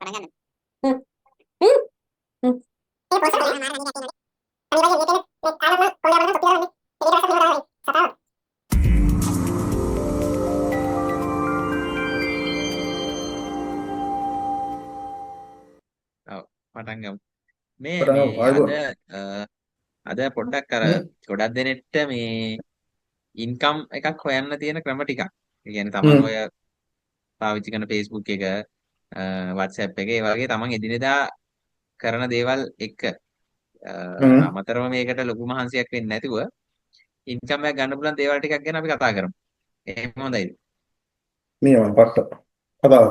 ඔව් පටන් ගමු. මේ පටන් මේ ගමු. අද ආයුබෝවන්. අද පොඩ්ඩක් අර හ්ම්. ගොඩක් දෙනෙක්ට මේ ඉන්කම් එකක් හොයන්න තියෙන ක්‍රම ටිකක්. ඒ කියන්නේ තමන් ඔය හ්ම්. පාවිච්චි කරන Facebook එක, WhatsApp එක, ඒ වගේ තමන් එදිනෙදා කරන දේවල් එක්ක හ්ම්. අමතරව මේකට ලොකු මහන්සියක් වෙන්නේ නැතුව ඉන්කම් එකක් ගන්න පුළුවන් දේවල් ටිකක් ගැන අපි කතා කරමු. එහෙම හොඳයිද? නියමයි පට්ට. කතාව.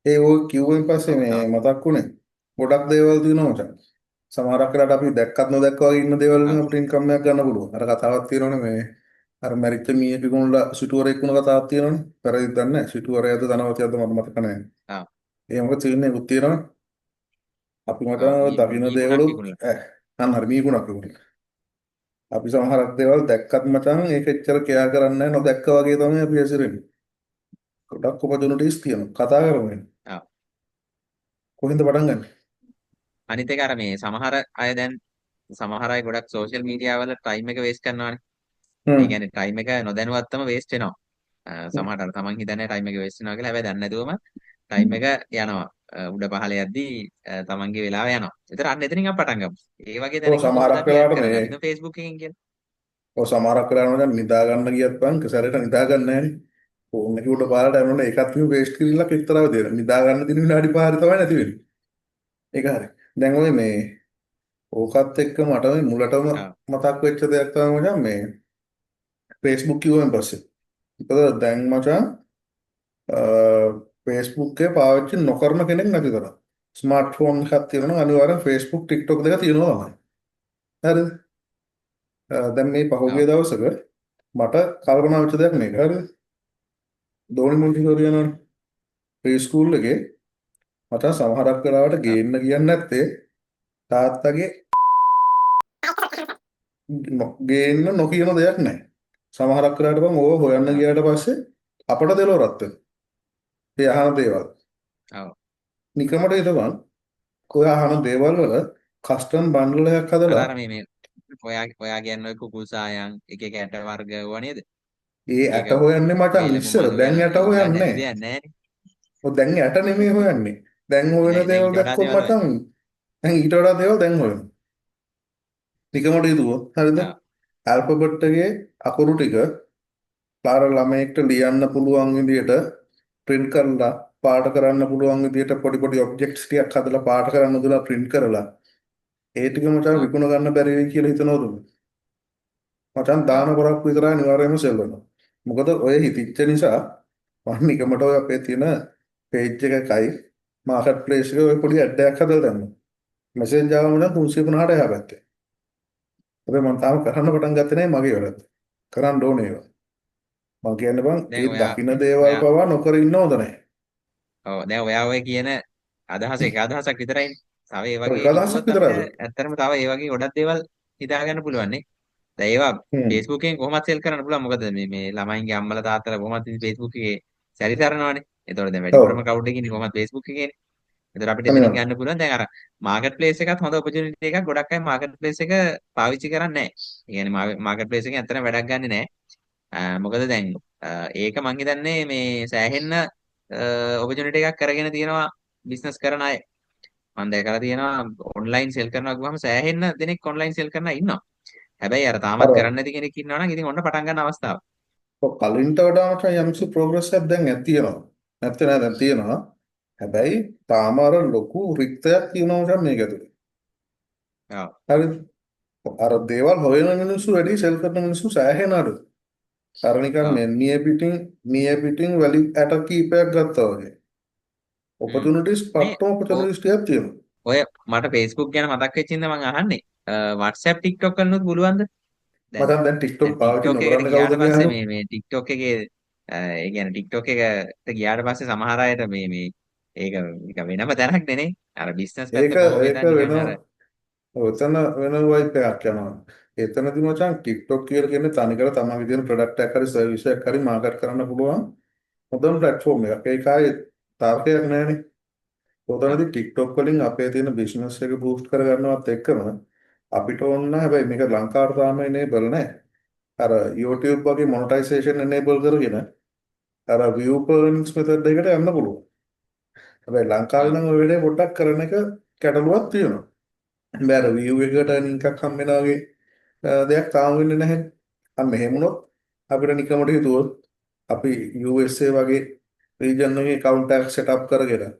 ඒ ඔය කිව්වෙන් පස්සේ ඔව් මේ තවත් මතක් වුණේ ගොඩක් දේවල් තියෙනවා මචං. සමහරක් වෙලාවට අපි දැක්කත් නොදැක්ක වගේ ඉන්න දේවල් වලින් ඔව් අපිට ඉන්කම් එකක් ගන්න පුළුවන්. අර කතාවක් තියෙනවනේ මේ අර මැරිච්ච මීයේ පිකුණුලා සිටුවරයෙක් වුණ කතාවක් තියෙනවනේ. පෙරදිත් දන්නේ නැහැ. සිටුවරයාද ධනවතියද මට මතක නැහැ. ඔව් ඒ මොකද තියෙන්නේ උත් තියෙනවා. අපි ඔව් මචං දකින්න මීමුණක් දේවලුත් විකුණලා. අන්න හරි මීගුණක් විකුණන. අපි සමහරක් දේවල් දැක්කත් මචං ඒක එච්චර කෙයා කරන්නේ නැහැ. නොදැක්ක වගේ තමයි අපි ඇසිරෙන්නේ. ගොඩක් ඔපචුනිටිස් තියෙනවා. කතා කරමු. ඔව් කොහෙන්ද පටන් ගන්නේ? අනිත් එක අර මේ සමහර අය ගොඩක් සෝෂල් මීඩියා වල ටයිම් එක වේස්ට් කරනවානේ. ඒ හ්ම්. කියන්නේ ටයිම් එක නොදැනුවත්වම වේස්ට් වෙනවා. සමහරට අර තමන් හිතන්නේ ටයිම් එක වේස්ට් වෙනවා කියලා. හැබැයි දන්නේ නැතුවම ටයිම් එක යනවා. උඩ පහළ යද්දී තමන්ගේ වෙලාව යනවා. ඒතර අන්න එතනින් අපි පටන් ගමු. ඒ වගේ ඔව් තැනකින් කොහොමද සමහරක් අපි earn වෙලාවට කරන්නේ? මේ අපි දැන් Facebook එකකින් කියන්නේ. ඔව් සමහරක් වෙලාවට දැන් නිදා ගන්න ගියත් බං සැරේට නිදා ගන්න නැහැනේ. ෆෝන් එක උඩ පාරට යනකොට ඒකත් මේ වේස්ට් කිරිල්ලක් එක්තරා විදියට. නිදා ගන්න දින විනාඩි 5 තමයි නැති වෙන්නේ. ඒක හරි. දැන් ඔය මේ ඕකත් එක්ක මට මේ මුලටම ඔව්. මතක් වෙච්ච දෙයක් තමයි මචං මේ Facebook කිව්වෙන් පස්සේ. මොකද දැන් මචං Facebook එක පාවිච්චි නොකරන කෙනෙක් නැති තරම්. ස්මාර්ට්ෆෝන් එකක් තියෙනවා නම් අනිවාර්යෙන් Facebook TikTok දෙක තියෙනවා තමයි. හරිද? දැන් මේ පහුගිය ඔව්. දවසක මට කල්පනා වෙච්ච දෙයක් මේක. හරිද? දෝනි මොන්ටිසෝරි යනවනේ. ප්‍රී ස්කූල් එකේ මචං සමහරක් වෙලාවට ඔව්. ගේන්න කියන්නේ නැත්තේ තාත්තගේ ගේන්න නොකියන දෙයක් නැහැ. සමහරක් වෙලාවට බං ඕව හොයන්න ඔව්. ගියාට පස්සේ අපට දෙලෝ රත් වෙනවා. ඒ අහන දේවල්. ඔව්. නිකමට හිතපන් ඔය අහන දේවල් වල කස්ටම් බන්ඩල් එකක් අර හදලා අර මේ ඔයා කියන්නේ ඔය කුකුල් සායන් එක එක ඇට වර්ග ඒවා නේද? ඒ එක ඇට එක හොයන්නේ මචං වේලක ඉස්සර මලු දැන් වෙන ඇට ඒවා හොයන්න හොයන්නේ නැති නැහැ. දෙයක් නැහැ නේ. ඔය දැන් ඇට නෙමෙයි හොයන්නේ. දැන් හොයන දැන් දේවල් ඊට වඩා දැක්කොත් දේවල් හොයන්න. මචං දැන් ඊට වඩා දේවල් දැන් හොයනවා. නිකමට හිතුවොත් හරිද? ඔව්. ඇල්ෆබෙට් එකේ අකුරු ටික පාර ළමයෙක්ට ලියන්න පුළුවන් විදියට print කරලා පාට කරන්න පුළුවන් විදියට පොඩි පොඩි ඔබ්ජෙක්ට්ස් ටිකක් හදලා පාට කරන්න දුලා print කරලා ඒ ටික මචං ඔව්. විකුණ ගන්න බැරි වෙයි කියලා හිතනවද? මචං දාන ඔව්. කරක් විතරයි අනිවාර්යයෙන්ම සෙල් වෙනවා. මොකද ඔය හිතිච්ච නිසා මම නිකමට ඔය අපේ තියෙන page එකකයි market place එකේ ඔය පොඩි ad එකක් හදලා දැම්මා. මැසේජ් ආවම නම් 350ට එහා පැත්තේ. හැබැයි මම තාම කරන්න පටන් ගත්තේ නැහැ මගේ වැඩත්. කරන්න ඕනේ ඒවා. මම කියන්නේ බං දැන් ඒ ඔයා දකින්න දේවල් ඔයා පවා නොකර ඉන්න හොඳ නැහැ. ඔව් දැන් ඔයා ඔය කියන අදහස එක අදහසක් විතරයිනේ. තව ඒ ඔය වගේ එක අදහසක් කිව්වොත් අපිට විතරද? ඇත්තටම තව ඒ වගේ ගොඩක් දේවල් හිතා ගන්න පුළුවන් නේ. දැන් ඒවා හ්ම්. Facebook එකෙන් කොහොමද සෙල් කරන්න පුළුවන්? මොකද මේ ළමයින්ගේ අම්මලා තාත්තලා කොහොමද ඉතින් Facebook එකේ සැරිසරනවනේ. ඒතකොට දැන් වැඩිපුරම ඔව්. crowd එකේ ඉන්නේ කොහොමද Facebook එකේනේ. ඒතර අපිට එතනින් අනිවාර්යයෙන්. ගන්න පුළුවන්. දැන් අර මාකට් ප්ලේස් එකත් හොඳ ඔපචුනිටි එකක්. ගොඩක් අය මාකට් ප්ලේස් එක පාවිච්චි කරන්නේ නැහැ. ඒ කියන්නේ මාකට් ප්ලේස් එකෙන් ඇත්තටම වැඩක් ගන්නෙ නැහැ. මොකද දැන් ඒක මං හිතන්නේ මේ සෑහෙන්න ඔපචුනිටි එකක් කරගෙන තියෙනවා බිස්නස් කරන අය. මම දැකලා තියෙනවා ඔන්ලයින් සෙල් කරනවා ගියාම සෑහෙන්න දෙනෙක් ඔන්ලයින් සෙල් කරන අය ඉන්නවා. හැබැයි අර තාමත් අර කරන්නේ නැති කෙනෙක් ඉන්නවා නම් ඉතින් ඔන්න පටන් ගන්න අවස්ථාව. ඔය කලින්ට වඩා මචං යම්සි ප්‍රෝග්‍රස් එකක් දැන් තියෙනවා. නැත්නම් නෑ දැන් තියෙනවා. හැබැයි තාම අර ලොකු රික්තයක් තියෙනවා මචං මේක ඇතුලේ. ඔව්. හරිද? අර දේවල් හොයන මිනිස්සු වැඩි සෙල් කරන මිනිස්සු සෑහෙන අඩුයි. අර නිකන් ඔව්. මේ නිය පිටින් වැලි ඇට කීපයක් ගත්තා වගේ. හ්ම්. ඔපචුනිටිස් මේ පට්ටම ඔපචුනිටිස් ටිකක් තියෙනවා. ඔය මට Facebook ගැන මතක් වෙච්ච ඉඳන් මම අහන්නේ WhatsApp TikTok කරනොත් පුළුවන්ද? දැන් මචං දැන් TikTok දැන් පාවිච්චි TikTok එකට නොකරන්න කවුද ගියාට පස්සේ කියන්නේ? මේ TikTok එකේ ඒ කියන්නේ TikTok එකට ගියාට පස්සේ සමහර අයට මේ ඒක නික වෙනම තැනක් නේ. අර බිස්නස් පැත්ත කොහොම ඒක වෙතත් නිකන් අර වෙනවා. ඔතන වෙන වයිප් එකක් යනවා. එතනදි මචං TikTok කියලා කියන්නේ තනිකර තමන්ගේ තියෙන ප්‍රොඩක්ට් එකක් හරි සර්විස් එකක් හරි මාකට් කරන්න පුළුවන් හොඳම platform එකක්. ඒකයි තාර්කයක් නැහැනේ. ඔව්. ඔතනදී TikTok වලින් අපේ තියෙන බිස්නස් එක බූස්ට් කරගන්නවත් එක්කම අපිට ඕන හැබැයි මේක ලංකාවට තාම enable නැහැ. අර YouTube වගේ monetization enable කරගෙන අර view earnings method එකට යන්න පුළුවන්. හැබැයි ලංකාවේ ඔව්. නම් ඔය වැඩේ පොඩ්ඩක් කරන එක ගැටලුවක් තියෙනවා. හැබැයි අර view එකට earning එකක් හම්බෙනා වගේ දෙයක් තාම වෙන්නේ නැහැ. අන්න මෙහෙම වුණොත් අපිට නිකමට හිතුවොත් අපි USA වගේ region එකේ account එකක් set up කරගෙන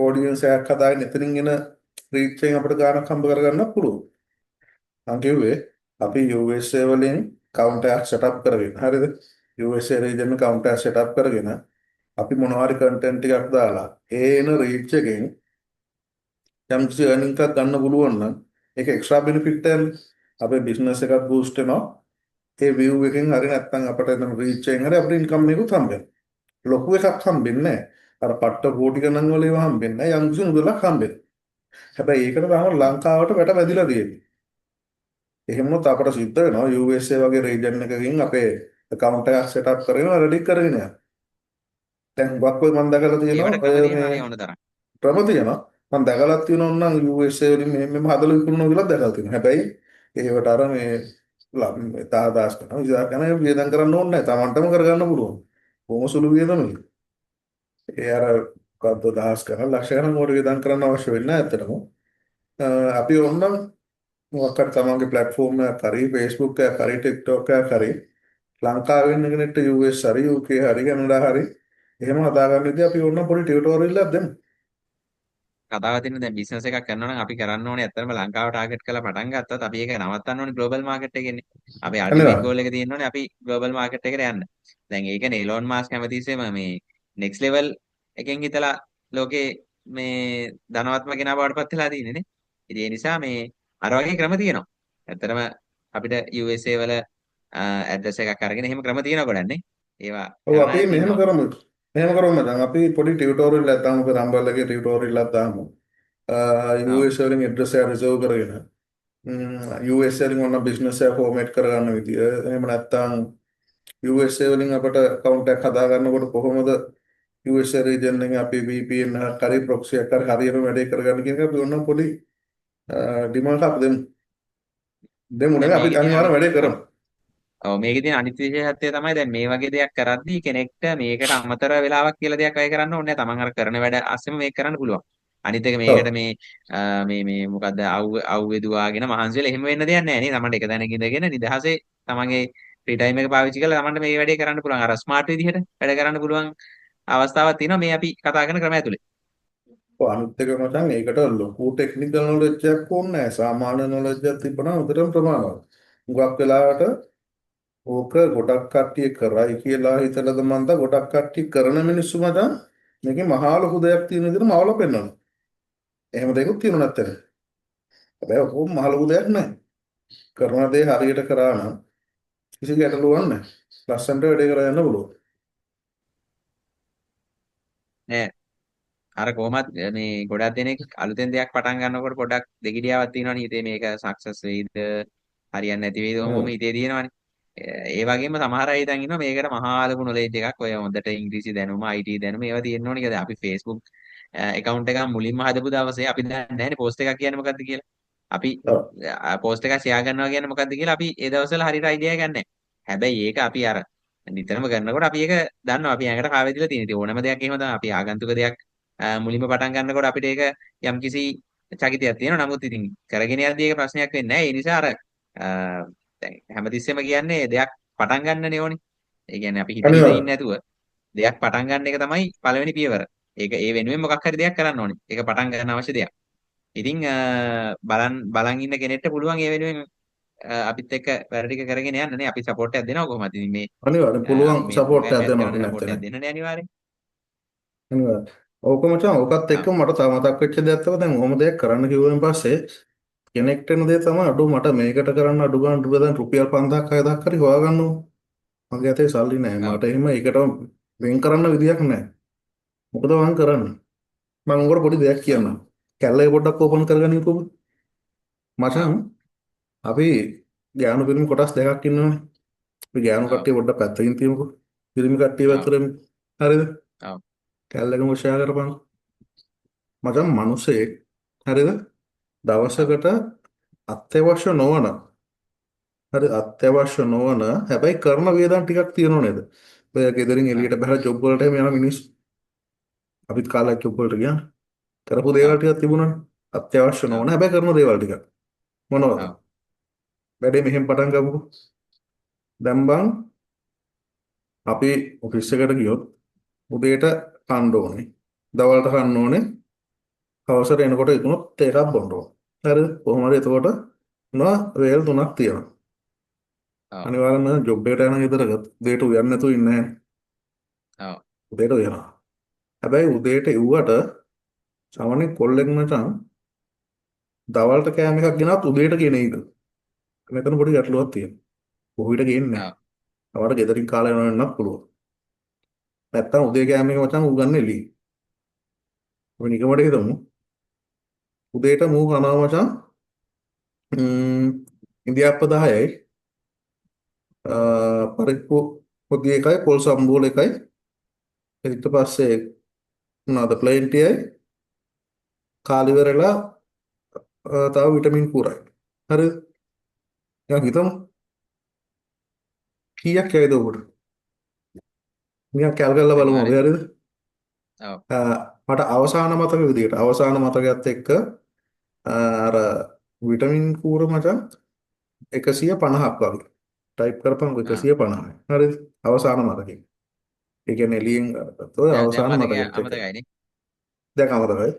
audience එකක් හදාගෙන එතනින් එන reach එකෙන් අපිට ගාණක් හම්බ කරගන්න පුළුවන්. මම කිව්වේ අපි USA වලින් account එකක් set up කරගෙන හරිද? USA region එක account එකක් set up කරගෙන අපි මොනවා හරි content ටිකක් දාලා ඒ එන reach එකෙන් යම් කිසි earning එකක් ගන්න පුළුවන් නම් ඒක extra benefit එකක්. අපේ business එකත් boost වෙනවා. ඒ view එකෙන් හරි නැත්නම් අපිට එන reach එකෙන් හරි අපිට income එකකුත් හම්බෙනවා. ලොකු එකක් හම්බෙන්නේ නැහැ. අර පට්ට කෝටි ගණන් වල ඒවා හම්බෙන්නේ නැහැ. යම් කිසි මුදලක් හම්බෙනවා. හැබැයි ඒකට තාම ලංකාවට වැට වැදිලා තියෙන්නේ. එහෙම වුණොත් අපට සිද්ධ වෙනවා USA වගේ region එකකින් අපේ account එකක් set up කරගෙන ready කරගෙන යන්න. දැන් හුඟක් ඔය මම දැකලා තියෙනවා ඒවට ක්‍රම ඔය මේ තියෙනවනේ ඕන තරම්. ක්‍රම තියෙනවා. මම දැකලා තියෙනවා නම් USA වලින් මෙහෙම හදලා විකුණනවා කියලා දැකලා තියෙනවා. හැබැයි ඒවට අර මේ 10,000 කරනවා 20,000 කරනවා වියදම් කරන්න ඕනේ නැහැ. Tamanටම කරගන්න පුළුවන්. බොහොම සුළු වියදමයි. ඒ අර කද්ද දහස් කරන ලක්ෂ ගණන් වල වියදම් කරන්න අවශ්‍ය වෙන්නේ නැහැ ඇත්තටම. අපි ඕනනම් මොකක් හරි තමන්ගේ platform එකක් හරි Facebook එකක් හරි TikTok එකක් හරි ලංකාවේ ඉන්න කෙනෙක්ට US හරි UK හරි කැනඩා හරි එහෙම හදාගන්න විදිහ අපි ඕනනම් පොඩි ටියුටෝරියල් එකක් දෙමු. කතාව තියෙන දැන් බිස්නස් එකක් කරනවා නම් අපි කරන්න ඕනේ ඇත්තටම ලංකාව ටාගට් කරලා පටන් ගත්තත් අපි ඒක නවත්තන්න ඕනේ ග්ලෝබල් මාකට් එකේනේ. අපේ අල්ටිමේට් අනිවාර්යයෙන්. ගෝල් එක තියෙන්න ඕනේ අපි ග්ලෝබල් මාකට් එකට යන්න. දැන් ඒකනේ එලෝන් මාස්ක් හැමතිස්සෙම මේ නෙක්ස්ට් ලෙවල් එකෙන් හිතලා ලෝකේ මේ ධනවත්ම කෙනා බවට පත් වෙලා තියෙන්නේ නේ. ඉතින් ඒ නිසා මේ අර වගේ ක්‍රම තියෙනවා. ඇත්තටම අපිට USA වල ඇඩ්‍රස් එකක් අරගෙන එහෙම ක්‍රම තියෙනවා ගොඩක් නේ. ඒවා ඔව් කරන අපි අයත් මෙහෙම ඉන්නවා. කරමු. මෙහෙම කරමු දැන් අපි පොඩි ටියුටෝරියල් එකක් දාමු. අපේ රම්බල් එකේ ටියුටෝරියල් එකක් දාමු. ඔව්. US වලින් ඇඩ්‍රස් එක රිසර්ව් කරගෙන US වලින් ඔන්න බිස්නස් එක ෆෝමැට් කරගන්න විදිය. එහෙම නැත්නම් USA වලින් අපට account එකක් හදා ගන්නකොට කොහොමද USA region එකෙන් අපි VPN එකක් හරි proxy එකක් හරි හරියටම වැඩේ කරගන්න කියන එක අපි ඕනනම් පොඩි ඩිමාන්ඩ් එකක් දෙමු. දෙමු දැන් නේ අපි මේකේ තියෙන අනිවාර්යෙන් අනිත් වැඩේ කරමු. ඔව් මේකේ තියෙන අනිත් විශේෂත්වය තමයි දැන් මේ වගේ දෙයක් කරද්දී කෙනෙක්ට මේකට අමතර වෙලාවක් කියලා දෙයක් වැය කරන්න ඕනේ නැහැ. තමන් අර කරන වැඩ අස්සෙම මේක කරන්න පුළුවන්. අනිත් එක මේකට ඔව්. මේ මොකද්ද අවුවේ දුවාගෙන මහන්සි වෙලා එහෙම වෙන්න දෙයක් නැහැ නේ. තමන්ට එක තැනක ඉඳගෙන නිදහසේ තමන්ගේ ෆ්‍රී ටයිම් එක පාවිච්චි කරලා තමන්ට මේ වැඩේ කරන්න පුළුවන්. අර ස්මාර්ට් විදිහට වැඩ කරන්න පුළුවන් අවස්ථාවක් තියෙනවා මේ අපි කතා කරන ක්‍රමය ඇතුලේ. ඔව් අනිත් එක මචං ඒකට ලොකු ටෙක්නිකල් නොලෙජ් එකක් ඕනේ නැහැ. සාමාන්‍ය නොලෙජ් එකක් තිබ්බනම් උදේටම ප්‍රමාණවත්. හුඟක් වෙලාවට ඕක ගොඩක් කට්ටිය කරයි කියලා හිතලද මන්ද ගොඩක් කට්ටිය කරන මිනිස්සු මචං මේකේ මහා ලොකු දෙයක් තියෙන විදිහට මවල පෙන්නනවා. එහෙම දෙයක්ත් තියෙනවා නැත්තේ. හැබැයි ඔක මහ ලොකු දෙයක් නෑ. කරන දේ හරියට කරා නම් කිසි ගැටලුවක් නැහැ. ලස්සනට වැඩේ කරලා යන්න පුළුවන්. නෑ අර කොහොමත් මේ ගොඩක් දෙනෙක් අලුතෙන් දෙයක් පටන් ගන්නකොට පොඩක් දෙගිඩියාවක් තියෙනවනේ හිතේ මේක සක්සස් වෙයිද හරියන්නේ නැති වෙයිද ඔහොම හ්ම්. හිතේ තියෙනවනේ. ඒ වගේම සමහර අය හිතන් ඉන්නවා මේකට මහා ලොකු නොලෙජ් එකක් ඔය හොඳට ඉංග්‍රීසි දැනුම IT දැනුම ඒවා තියෙන්න ඕනේ කියලා. අපි Facebook account එක මුලින්ම හදපු දවසේ අපි දන්නේ නැහැනේ පෝස්ට් එකක් කියන්නේ මොකද්ද කියලා. අපි ඔව්. පෝස්ට් එකක් ෂෙයා කරනවා කියන්නේ මොකද්ද කියලා අපි ඒ දවස්වල හරියට අයිඩියා එකක් නැහැ. හැබැයි ඒක අපි අර නිතරම කරනකොට අපි ඒක දන්නවා අපි ඇඟට කාවැදිලා තියෙන. ඉතින් ඕනම දෙයක් එහෙම තමයි අපි ආගන්තුක දෙයක් මුලින්ම පටන් ගන්නකොට අපිට ඒක යම්කිසි චකිතයක් තියෙනවා. නමුත් ඉතින් කරගෙන යද්දී ඒක ප්‍රශ්නයක් වෙන්නේ නැහැ. ඒ නිසා අර දැන් හැමතිස්සෙම කියන්නේ දෙයක් පටන් ගන්නනේ ඕනේ. ඒ කියන්නේ අපි හිත හිත අනිවාර්යෙන්. ඉන්නේ නැතුව දෙයක් පටන් ගන්න එක තමයි පළවෙනි පියවර. ඒක ඒ වෙනුවෙන් මොකක් හරි දෙයක් කරන්න ඕනේ. ඒක පටන් ගන්න අවශ්‍ය දෙයක්. ඉතින් බලන් ඉන්න කෙනෙක්ට පුළුවන් ඒ වෙනුවෙන් අපිත් එක්ක වැඩ ටික කරගෙන යන්න නේ. අපි සපෝට් එකක් දෙනවා කොහොමද? ඉතින් මේ අනිවාර්යෙන් පුළුවන් අපි මේ සපෝට් එකක් ප්‍රෝග්‍රෑම් එකක් දෙනවා කරන නැත්තේ සපෝට් එකක් නෑ. දෙන්නනේ අනිවාර්යෙන්. අනිවාර්යෙන්. ඕක මචං ඕකත් ආ එක්ක මට තව මතක් වෙච්ච දෙයක් තමයි දැන් ඔහොම දෙයක් කරන්න කිව්වෙන් පස්සේ කෙනෙක්ට එන දේ තමයි අඩු මට මේකට කරන්න අඩු ගන්න දැන් රුපියල් 5,000ක් 6,000ක් හරි හොයාගන්න ඕන. මගේ අතේ සල්ලි නැහැ. ඔව්. මට එහෙම ඒකට වෙන් කරන්න විදියක් නැහැ. මොකද මං කරන්නේ? මම උඹට පොඩි දෙයක් ඔව්. කියන්නම්. කැල්ලේ පොඩ්ඩක් ඕපන් කරගනින්කෝ. මචං ඔව්. අපි ගෑනු පිරිමි කොටස් දෙකක් ඉන්නවනේ. අපි ගෑනු ඔව්. කට්ටිය පොඩ්ඩක් පැත්තකින් තියමුකෝ. පිරිමි කට්ටිය ඔව්. පැත්තට හරිද? ඔව්. කැල්ලකම ෂෙයා කරපන්. මචං මිනිසෙක් හරිද ඔව් දවසකට අත්‍යවශ්‍ය නොවන හරි අත්‍යවශ්‍ය නොවන හැබැයි කරන වේදන් ටිකක් තියෙනව නේද? ඔය ගෙදරින් ඔව් එළියට බහලා ජොබ් වලට එහෙම යන මිනිස්සු අපිත් කාලයක් ජොබ් වලට ගියා. කරපු දේවල් ඔව් ටිකක් තිබුණානේ. අත්‍යවශ්‍ය ඔව් නොවන හැබැයි කරන දේවල් ටික. මොනවද? ඔව් වැඩේ මෙහෙම පටන් ගමුකෝ. දැන් බං අපි ඔෆිස් එකට ගියොත් උදේට කන්න ඕනේ. දවල්ට කන්න ඕනේ. හවසට එනකොට ඉක්ුණොත් එකක් බොන්න ඕනේ. හරිද? කොහොම හරි එතකොට මොනවා වේල් තුනක් තියෙනවා. ඔව් අනිවාර්යෙන්ම ජොබ් එකට යන ගෙදරක උදේට උයන්නේ නැතුව ඉන්නේ නැහැ. ඔව් උදේට උයනවා. හැබැයි උදේට එව්වට සාමාන්‍ය කොල්ලෙක් මචං දවල්ට කෑම එකක් ගෙනත් උදේට ගෙන ඉද. මෙතන පොඩි ගැටලුවක් තියෙනවා. බොහෝ විට ගේන්නේ නැහැ. ඔව් අවර ගෙදරින් කාලේ යනවන්නත් පුළුවන්. නැත්තම් උදේ කෑම එක මචං උගන්නේ එළි. අපි නිකමට හිතමු. උදේට මූ කනවා මචං ඉන්දියාප්ප 10යි පරිප්පු පොඩි එකයි පොල් සම්බෝල එකයි ඊට පස්සේ මොනවාද ප්ලේන් ටියයි කාලි වෙරළා තව විටමින් පුරයි. හරිද? දැන් හිතමු කීයක් යයිද උඩ? නිකන් කැල් කරලා බලමු අපි අනිවාර්යෙන් හරිද? ඔව් මට අවසාන මතක විදිහට අවසාන මතකයත් එක්ක අර විටමින් කූර මචං 150ක් වගේ. ටයිප් කරපන් ඔව් 150යි. හරිද? අවසාන මතකේ. ඒ කියන්නේ එළියෙන් ගත්තොත් දැන් අවසාන මතකයි මතකෙත් එක්ක. අමතකයිනේ දැන් අමතකයි.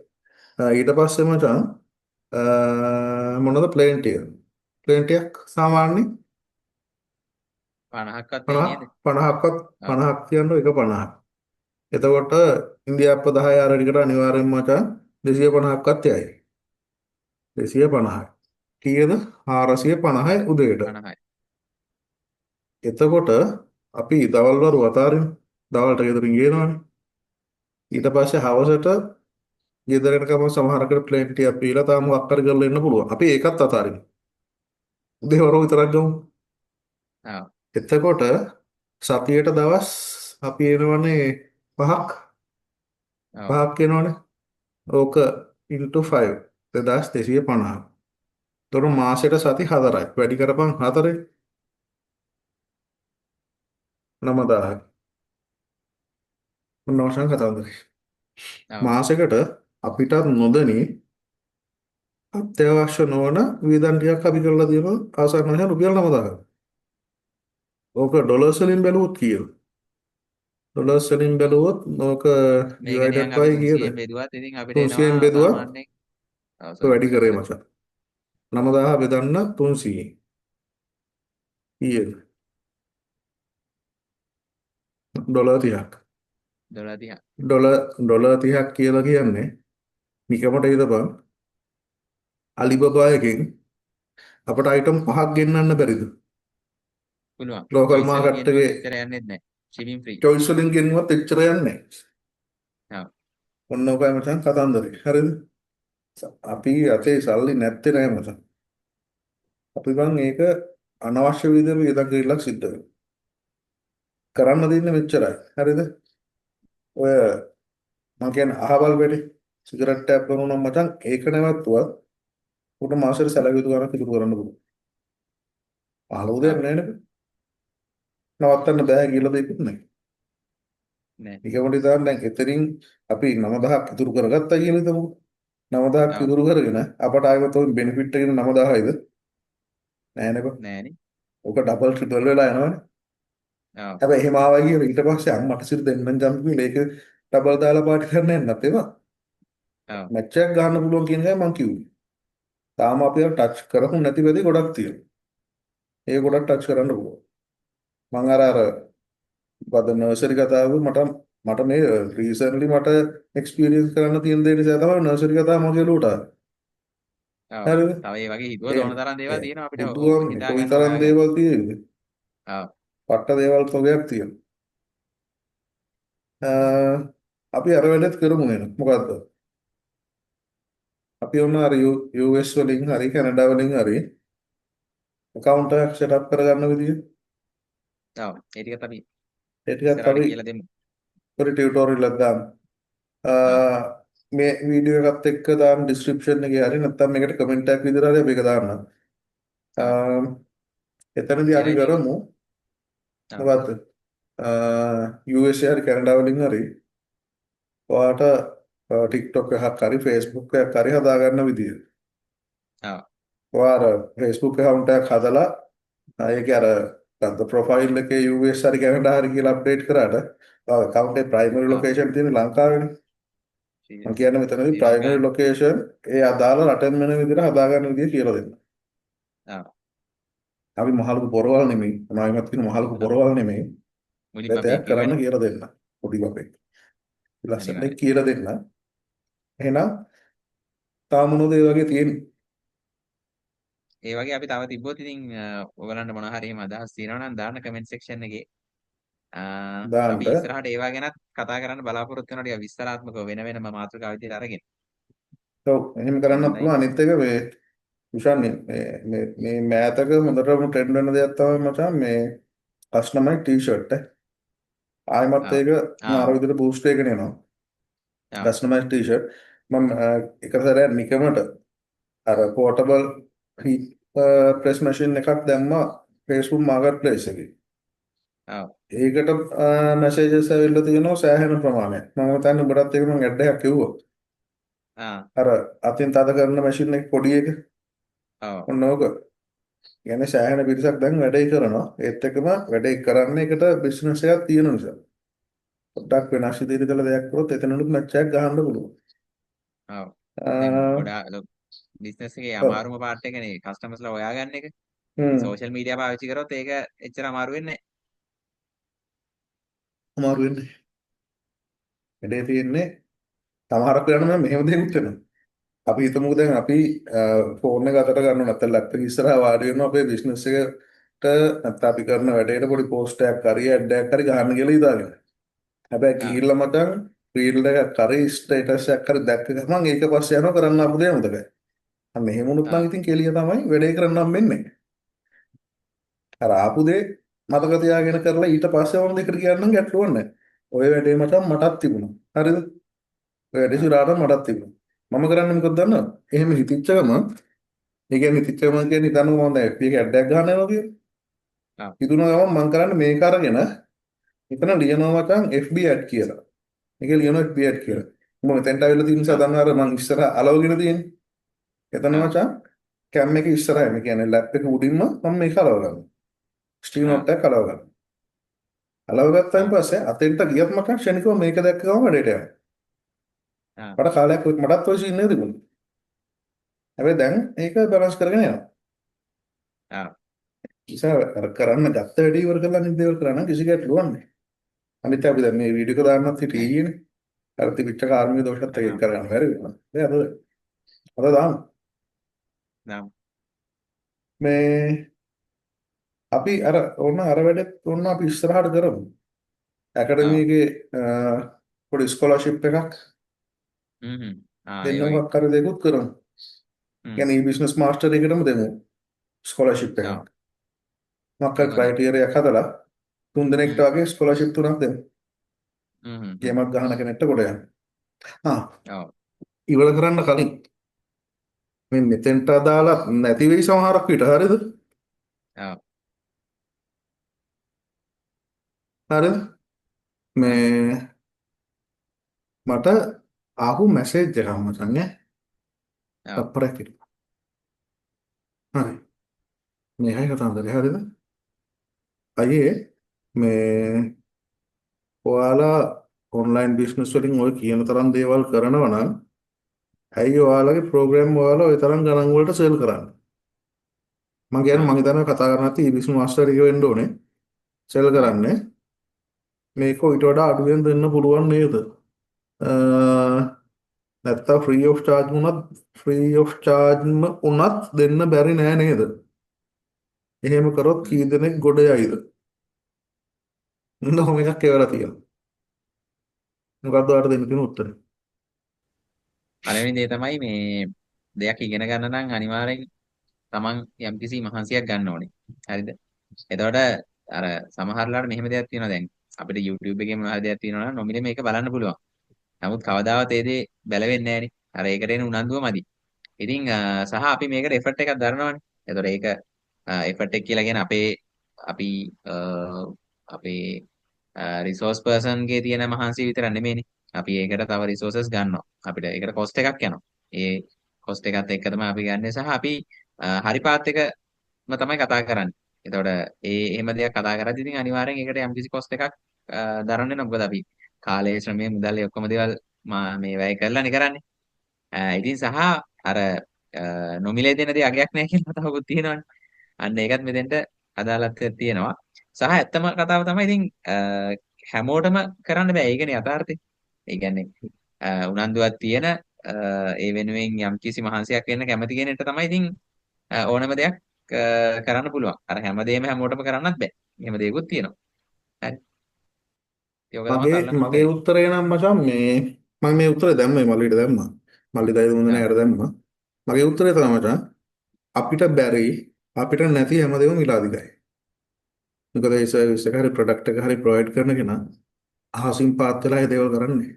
ඊට පස්සේ මචං මොනවද ප්ලේන් ටික? ප්ලේන් ටිකක් සාමාන්‍ය 50ක්වත් වෙයි 50 නේද 50ක්වත් ඔව් 50ක් කියනකොට එක 50ක්. එතකොට ඉන්දියාප්ප 10 ආරඩිකට අනිවාර්යෙන් මචං 250ක්වත් යයි. 250යි. කීයද? 450යි උදේට. 50යි එතකොට අපි දවල් වරු අතාරින් දවල්ට ගෙදරින් ගේනවනේ. ඊට පස්සේ හවසට ගෙදරට කම සමහරකට ප්ලේන් ටිකක් පීලා තාම මොකක් හරි කරලා ඉන්න පුළුවන්. අපි ඒකත් අතාරින්. උදේ වරු විතරක් ගමු. ඔව් එතකොට සතියට දවස් අපි එනවනේ පහක් ඔව් පහක් එනවනේ. ඕක into 5 2250. එතකොට මාසෙට සති 4යි. වැඩි කරපන් 4යි 9000යි. මොනවසන් කතාවද? ඔව් මාසෙකට අපිට නොදැනී අත්‍යවශ්‍ය නොවන වියදම් ටිකක් අපි කරලා තියෙනවා ආසන්න වශයෙන් රුපියල් 9000ක්. ඕක ඩොලර්ස් වලින් බැලුවොත් කීයද? ඩොලර්ස් වලින් බැලුවොත් ඕක මේක divided නිකන් අපි by කීයද? 300න් බෙදුවත් ඉතින් අපිට 300න් එනවා බෙදුවා සාමාන්‍යයෙන් ඔව් ඔක වැඩි කරේ සෝරි මචං. 9000 බෙදන්න 300 කීයද? ඩොලර් 30ක්. $30 30ක් ඩොලර් 30ක් කියලා කියන්නේ නිකමට හිතපන් අලිබබා එකෙන් අපට අයිටම් 5ක් ගෙන්නන්න බැරිද? පුළුවන් ලෝකල් choice වලින් මාකට් ගෙන්නුවොත් එකේ එච්චර යන්නෙත් නැහැ shipping free චොයිස් වලින් ගෙන්නුවත් එච්චර යන්නේ නැහැ. ඔව් ඔන්න ඔකයි මචං කතන්දරේ. හරිද? අපි අතේ සල්ලි නැත්තේ නෑ මචං. අපි බං ඒක අනවශ්‍ය විදිහට වියදම් කිරීමක් සිද්ධ වෙනවා. කරන්න දෙන්නේ මෙච්චරයි. හරිද? ඔය මම කියන්නේ අහවල් වෙලේ සිගරට් එකක් බොනවා නම් මචං ඒක නැවතුවත් උට මාසෙට සැලකුව යුතු ගාණක් ඉතුරු කරන්න පුළුවන්. පහළ උදයක් ඔව් නෑ නේද? නවත්තන්න බෑ කියලා දෙයක් නෑ. නෑ නිකමට ඉතින් දැන් එතනින් අපි 9000ක් ඉතුරු කරගත්තා කියලා හිතමු. 9000ක් ඔව් ඉතුරු කරගෙන අපට ආයෙත් ඔය බෙනිෆිට් එකකින් 9000යිද? නෑනේ බං. නෑනේ ඕක ඩබල් ට්‍රිපල් වෙලා යනවනේ. ඔව් හැබැයි එහෙම ආවා කියලා ඊට පස්සේ අම්මට සිර දෙන්නම් ජම්ප් කියලා ඒක ඩබල් දාලා පාටි කරන්න යන්නත් ඒවා. ඔව් මැච් එකක් ගන්න පුළුවන් කියන එකයි මම කිව්වේ. තාම අපි අර ටච් කරපු නැති වෙදී ගොඩක් තියෙනවා. ඒ ගොඩක් ටච් කරන්න පුළුවන්. මම අර වද නර්සරි කතාව මට මේ රීසන්ට්ලි මට එක්ස්පීරියන්ස් කරන්න තියෙන දේ නිසා තමයි නර්සරි කතාව මගේ ලෝට ආවේ. ඔව් හරිද? තව ඒ වගේ හිතුවොත් ඕන තරම් දේවල් තියෙනවා අපිට බුදුහාමුදුරනේ හිතා ගන්න කොයිතරම් හොයා ගන්න දේවල් තියෙන්නේ. ඔව් පට්ට දේවල් තොගයක් තියෙනවා. අපි අර වැඩත් කරමු නේද? මොකද්ද? අපි ඔන්න අර US වලින් හරි කැනඩා වලින් හරි account එකක් set up කරගන්න විදිය. ඔව් ඒ ටිකත් අපි ඒ ටිකත් ඉස්සරහට අපි කියලා දෙමු පොඩි ටියුටෝරියල් එකක් දාමු. ඔව් මේ වීඩියෝ එකත් එක්ක දාන්න ඩිස්ක්‍රිප්ෂන් එකේ හරි නැත්නම් මේකට කමෙන්ට් එකක් විදිහට හරි අපි ඒක දාන්නම්. ආ එතනදී අපි එහෙනම් ඉතින් කරමු ආ මොකද්ද? USA හරි කැනඩා වලින් හරි ඔයාට TikTok එකක් හරි Facebook එකක් හරි හදාගන්න විදිය. ආ ඔයා Facebook account එකක් හදලා ඒකේ අර ප්‍රොෆයිල් එකේ US හරි කැනඩා හරි කියලා අප්ඩේට් කරාට ඔය account එකේ primary ආ location තියෙන ලංකාවේනේ. ශ්‍රී මම කියන්නේ මෙතනදී ශ්‍රී primary ලංකාවේ location ඒ අදාළ රටෙන් වෙන විදිහට හදාගන්න විදිය කියලා දෙන්න. ආ අපි මහලුකු පොරවල් නෙමෙයි. මමත් කියන මහලුකු ආ පොරවල් නෙමෙයි. මුලින්ම අපි දෙයක් කරන්න කිව්වනේ කියලා දෙන්න. පොඩි බබෙක්. ලස්සනට අනිවාර්යයෙන්. කියලා දෙන්න. එහෙනම් තාම මොනවද ඒ වගේ තියෙන්නේ? ඒ වගේ අපි තව තිබ්බොත් ඉතින් ඔයගලන්ට මොනවා හරි එහෙම අදහස් තියෙනවා නම් දාන්න කමෙන්ට් සෙක්ෂන් එකේ. අපි දාන්න. ඉස්සරහට ඒවා ගැනත් කතා කරන්න බලාපොරොත්තු වෙනවා ටිකක් විස්තරාත්මකව වෙන වෙනම මාතෘකා විදිහට අරගෙන. ඔව් එහෙම ඉතින් කරන්නත් හොඳයි. පුළුවන්. අනිත් එක මේ විශාල් මේ මෑතක හොඳටම ට්‍රෙන්ඩ් වෙන දෙයක් තමයි මචං මේ කස්ටමයිස් ටී-ෂර්ට් ආයිමත් ආ ඒක මාර ආ විදිහට බූස්ට් එකගෙන එනවා. ආ කස්ටමයිස් ටී-ෂර්ට් මම එක සැරයක් නිකමට අර පෝටබල් ප්‍රෙස් මැෂින් එකක් දැම්මා Facebook මාකට් ප්ලේස් එකේ. ආ ඒකට මැසේජස් ඇවිල්ලා තියෙනවා සෑහෙන ප්‍රමාණයක්. මම හිතන්නේ ඔබටත් ඒක මම ඇඩ් එකක් කිව්වා. ආ අර අතින් තද කරන මැෂින් එක පොඩි එක. ඔව් ඔන්න ඕක. කියන්නේ සෑහෙන පිරිසක් දැන් වැඩේ කරනවා. ඒත් එක්කම වැඩේ කරන්න එකට බිස්නස් එකක් තියෙන නිසා. පොඩ්ඩක් වෙනස් විදිහට කළ දෙයක් කරොත් එතනනුත් මැච් එකක් ගහන්න පුළුවන්. ඔව්. දැන් ආ ගොඩාක් බිස්නස් එකේ ඔව්. අමාරුම පාර්ට් එකනේ කස්ටමර්ස්ලා හොයාගන්න එක. හ්ම්. සෝෂල් මීඩියා පාවිච්චි කරොත් ඒක එච්චර අමාරු වෙන්නේ අමාරු වෙන්නේ. වැඩේ තියෙන්නේ සමහරක් වෙලාවට මම මෙහෙම දෙයක් කරනවා. අපි හිතමුකෝ දැන් අපි ෆෝන් එක අතට ගන්න නැත්නම් ලැප්ටොප් එක ඉස්සරහා වාඩි වෙනවා අපේ බිස්නස් එකට නැත්නම් අපි කරන වැඩේට පොඩි පෝස්ට් එකක් හරි ඇඩ් එකක් හරි ගන්න කියලා හිතාගෙන. හැබැයි ආ ගිහිල්ලා මචං රීල් එකක් හරි ස්ටේටස් එකක් හරි දැක්ක ගමන් ඒක පස්සේ යනවා කරන්න අපු දේ අමතකයි. අන්න එහෙම වුණොත් නම් ආ ඉතින් කෙලිය තමයි වැඩේ කරන්නම් වෙන්නේ. අර ආපු දේ මතක තියාගෙන කරලා ඊට පස්සේ වුණ දෙකට කියන්නම් ගැටලුවක් නැහැ. ඔය වැඩේ මචං මටත් තිබුණා. හරිද? ඔය වැඩේ ආ සුරාට මටත් තිබුණා. මම කරන්නේ මොකද දන්නවද? එහෙම හිතිච්ච ගමන් ඒ කියන්නේ හිතිච්ච ගමන් කියන්නේ හිතන්නකෝ මම දැන් FB එක ඇඩ් එකක් ගන්න යනවා කියලා. ආ හිතුණ ගමන් මම කරන්නේ මේක අරගෙන එතන ලියනවා මචං FB ඇඩ් කියලා. ඒක ලියනවා FB ඇඩ් කියලා. මම මෙතෙන්ට ආවිල්ලා තියෙන නිසා ආ දන්නවා අර මං ඉස්සරහ අලවගෙන තියෙන්නේ. එතන ආ මචං කැම් එක ඉස්සරහින් කියන්නේ ලැප් එක උඩින්ම මම මේක අලව ගන්නවා. ස්ට්‍රීම් ආ අවුට් එකක් අලව ගන්නවා. අලව ගත්තාන් ආ පස්සේ අතෙන්ට ගියත් මචං ක්ෂණිකව මේක දැක්ක ගමන් වැඩේට යනවා. ආ මට කාලයක් මටත් ඔය සීන් එක තිබුණා. හැබැයි දැන් ඒක බැලන්ස් කරගෙන යනවා. ආ නිසා අර කරන්න ගත්ත වැඩේ ඉවර කරලා අනිත් දේවල් කරන්න කිසි ගැටලුවක් නැහැ. අනිත් අපි දැන් මේ වීඩියෝ එක දාන්නත් හිටියේ ඊයේනේ. අර තිබිච්ච කාර්මික දෝෂත් එක ආ කරගන්න බැරි වෙනවා. ඒ අද දාන්න. නම් මේ අපි අර ඕන අර වැඩෙත් ඕන අපි ඉස්සරහට කරමු. ඇකඩමි ආ එකේ පොඩි ස්කෝලර්ෂිප් එකක් ඒ දෙන්න වගේ මොකක් හරි දෙකුත් කරමු. හ්ම් කියන්නේ බිස්නස් මාස්ටර් එකටම දෙමු ස්කෝලර්ෂිප් ආ එකක්. මොකක් හරි ඒක හොඳයි ක්‍රයිටීරියා එකක් හදලා තුන් දෙනෙක්ට හ්ම් වගේ ස්කෝලර්ෂිප් තුනක් දෙමු. හ්ම් ගේමක් ගහන කෙනෙක්ට කොට යන්න. ආ ඔව් ඉවර කරන්න කලින් මේ මෙතෙන්ට අදාළ නැති වෙයි සමහරක් විට හරිද? ඔව් හරිද? හ්ම් මේ මට ආපු මැසේජ් එකක් මචං ඈ ඔව් තප්පරයක් හිටු. හරි. මේකයි කතන්දරේ හරිද? අයියේ මේ ඔයාලා ඔන්ලයින් බිස්නස් වලින් ඔය කියන තරම් දේවල් කරනවා නම් ඇයි ඔයාලගේ ප්‍රෝග්‍රෑම් ඔයාලා ওই තරම් ගණන් වලට සෙල් කරන්නේ? මම කියන්නේ ආ මම හිතනවා කතා කරන්න නැති බිස්නස් මාස්ටර් එක වෙන්න ඕනේ. සෙල් ඔව් කරන්නේ මේක ඊට වඩා අඩුවෙන් දෙන්න පුළුවන් නේද? නැත්තම් ෆ්‍රී ඔෆ් චාර්ජ්ම උනත් දෙන්න බැරි නෑ නේද? එහෙම කරොත් හ්ම් කී දෙනෙක් ගොඩ යයිද? නෝ එකක් කියලා තියෙනවා. මොකක්ද ඔයාලට දෙන්න තියෙන උත්තරේ? පළවෙනි දේ තමයි මේ දෙයක් ඉගෙන ගන්න නම් අනිවාර්යෙන් තමන් යම්කිසි මහන්සියක් ගන්න ඕනේ. හරිද? එතකොට අර සමහරලාට මෙහෙම දෙයක් තියෙනවා දැන් අපිට YouTube එකේ මොනවා හරි දෙයක් තියෙනවා නම් නොමිලේ මේක බලන්න පුළුවන්. නමුත් කවදාවත් ඒ දේ බැලවෙන්නේ නැහනේ. අර ඒකට එන උනන්දුව මදි. ඉතින් සහ අපි මේකට එෆර්ට් එකක් දරනවානේ. ඒතකොට ඒක එෆර්ට් එක කියලා කියන්නේ අපි අ, අපේ රිසෝස් පර්සන්ගේ තියෙන මහන්සිය විතර නෙමෙයිනේ. අපි ඒකට තව රිසෝසස් ගන්නවා. අපිට ඒකට කොස්ට් එකක් යනවා. ඒ කොස්ට් එකත් එක්ක තමයි අපි ගන්නෙ සහ අපි හරි පාත් එකම තමයි කතා කරන්නේ. එතකොට එහෙම දෙයක් කතා කරද්දී ඉතින් අනිවාර්යෙන් ඒකට යම්කිසි කොස්ට් එකක් දරන්න වෙනවා. මොකද අපි කාලය, ශ්‍රමය, මුදල් ඔක්කොම දේවල් මේ වැය කරලානේ කරන්නේ. ඉතින් සහ අර නොමිලේ දෙන දේ අගයක් නැහැ කියන කතාවකුත් තියෙනවානේ. අන්න ඒකත් මෙතෙන්ට අදාළත්වයක් තියෙනවා. සහ ඇත්තම කතාව තමයි ඉතින් හැමෝටම කරන්න බෑ. ඒකනේ යථාර්ථය. ඒ කියන්නේ උනන්දුවක් තියෙන ඒ වෙනුවෙන් යම්කිසි මහන්සියක් වෙන්න කැමති කෙනෙක්ට තමයි ඉතින් ඕනම දෙයක් කරන්න පුළුවන්. අර හැමදේම හැමෝටම කරන්නත් බෑ. එහෙම දේකුත් තියෙනවා. හරි. ඒක තමයි මගේ තල්ලන මගේ උත්තරේ. උත්තරේ නම් මචං මේ මම මේ උත්තරේ දැම්මේ මල්ලිට දැම්මා. මල්ලි දයි දුන්නා ආ යට දැම්මා. මගේ උත්තරේ තමයි මචං අපිට බැරි අපිට නැති හැමදේම මිලාදිකයි. මොකද ඒ සර්විස් එක හරි ප්‍රොඩක්ට් එක හරි ප්‍රොවයිඩ් කරන කෙනා අහසින් පාත් වෙලා ඒ දේවල් කරන්නේ.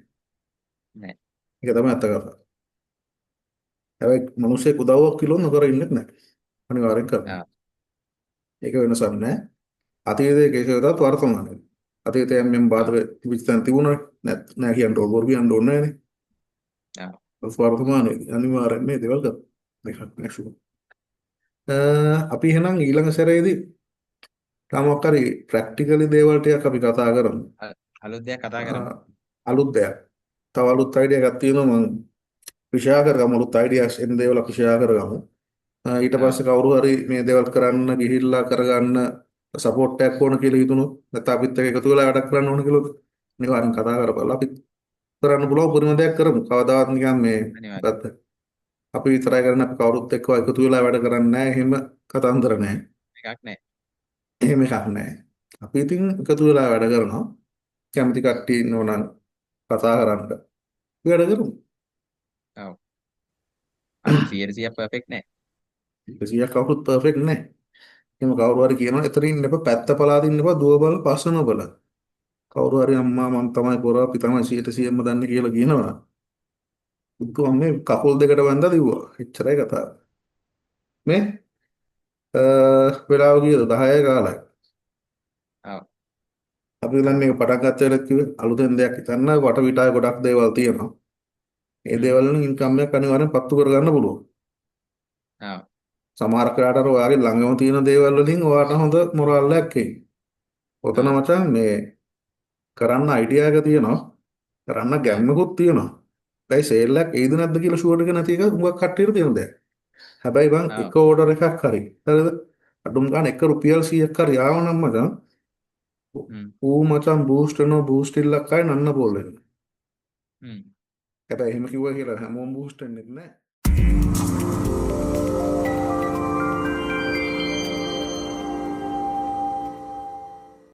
නෑ. ඒක තමයි අත්ත කතාව. හැබැයි මිනිස්සෙක් උදව්වක් කිලෝ නොකර ඉන්නෙත් නැහැ. අනිවාර්යෙන් කරනවා. ආ ඒක වෙනසක් නැහැ. අතීතයේ කෙසේවත් වර්තමානයේ. අතීතයේ මම බාධක තිබිච්ච තැන තිබුණා නෑ කියන්න ඕන බොරු කියන්න ඕනේ නෑනේ. ආ වර්තමානයේ අනිවාර්යෙන් මේ දේවල් කරනවා. එකක් නෑ ෂුවර්. අපි එහෙනම් ඊළඟ සැරේදී මොකක් හරි ප්‍රැක්ටිකලි දේවල් ටිකක් අපි කතා කරමු. අලුත් දෙයක් කතා කරමු. ආ, අලුත් දෙයක්. තව අලුත් අයිඩියා එකක් තියෙනවා මම ෂෙයා කරගමු අලුත් අයිඩියාස් එන දේවල් අපි ෂෙයා කරගමු. ඊට ආ පස්සේ කවුරු හරි මේ දේවල් කරන්න ගිහිල්ලා කරගන්න සපෝට් එකක් ඕන කියලා හිතුණොත් නැත්නම් අපිත් එක්ක එකතු වෙලා වැඩක් කරන්න ඕන කියලා අනිවාර්යෙන් කතා කරපළා අපි කරන්න පුළුවන් උපරිම දෙයක් කරමු. කවදාවත් නිකන් මේ අනිවාර්යෙන්. මොකද්ද අපි විතරයි කරන්නේ අපි කවුරුත් එක්ක එකතු වෙලා වැඩ කරන්නේ නැහැ. එහෙම කතන්දර නැහැ. එකක් නෑ. එහෙම එකක් නැහැ. අපි ඉතින් එකතු වෙලා වැඩ කරනවා. කැමති කට්ටිය ඉන්නෝ නම් කතා කරන්න. වැඩ කරමු. ඔව්. අපි 100% පර්ෆෙක්ට් නෑ. 100ක් කවුරුත් පර්ෆෙක්ට් නැහැ. එහෙම කවුරු හරි කියනවා එතන ඉන්න එපා පැත්ත පලාදින් ඉන්න එපා දුව බල පස්ස නොබල. කවුරු හරි අම්මා මම තමයි පොරව අපි තමයි 100%ම දන්නේ කියලා කියනවා. උක්ක මම මේ කකුල් දෙකට බැඳලා දිව්වා. එච්චරයි කතාව. මේ වෙලාව කීයද 10යි කාලයි. ඔව්. අපි දැන් මේක පටන් ගත්ත වෙලත් කිව්වේ අලුතෙන් දෙයක් හිතන්න වටපිටාවේ ගොඩක් දේවල් තියෙනවා. ඒ හ්ම්. දේවල් වලින් ඉන්කම් එකක් අනිවාර්යෙන් පත්තු කරගන්න පුළුවන්. ඔව්. සමහර කාට අර ඔයාගේ ළඟම තියෙන දේවල් වලින් ඔයාට හොඳ මොරාල් එකක් එයි. ඔතන ඔව්. මචං මේ කරන්න අයිඩියා එක තියෙනවා. කරන්න ආ ගැම්මකුත් තියෙනවා. දැන් සේල් එකක් එයිද නැද්ද කියලා ෂුවර් එක නැති එක හුඟක් කට්ටියට තියෙන දෙයක්. හැබැයි බං ඔව්. එක ඕඩර් එකක් හරි. හරිද? අඩුම ගන්න එක රුපියල් 100ක් හරි ආවනම් මචං හ්ම්. ඌ මචං බූස්ට් වෙනවා බූස්ට් ඉල්ලක් ආයි නන්න පොල් වෙනවා. හ්ම්. හැබැයි එහෙම කිව්වා කියලා හැමෝම බූස්ට් වෙන්නේ නැහැ.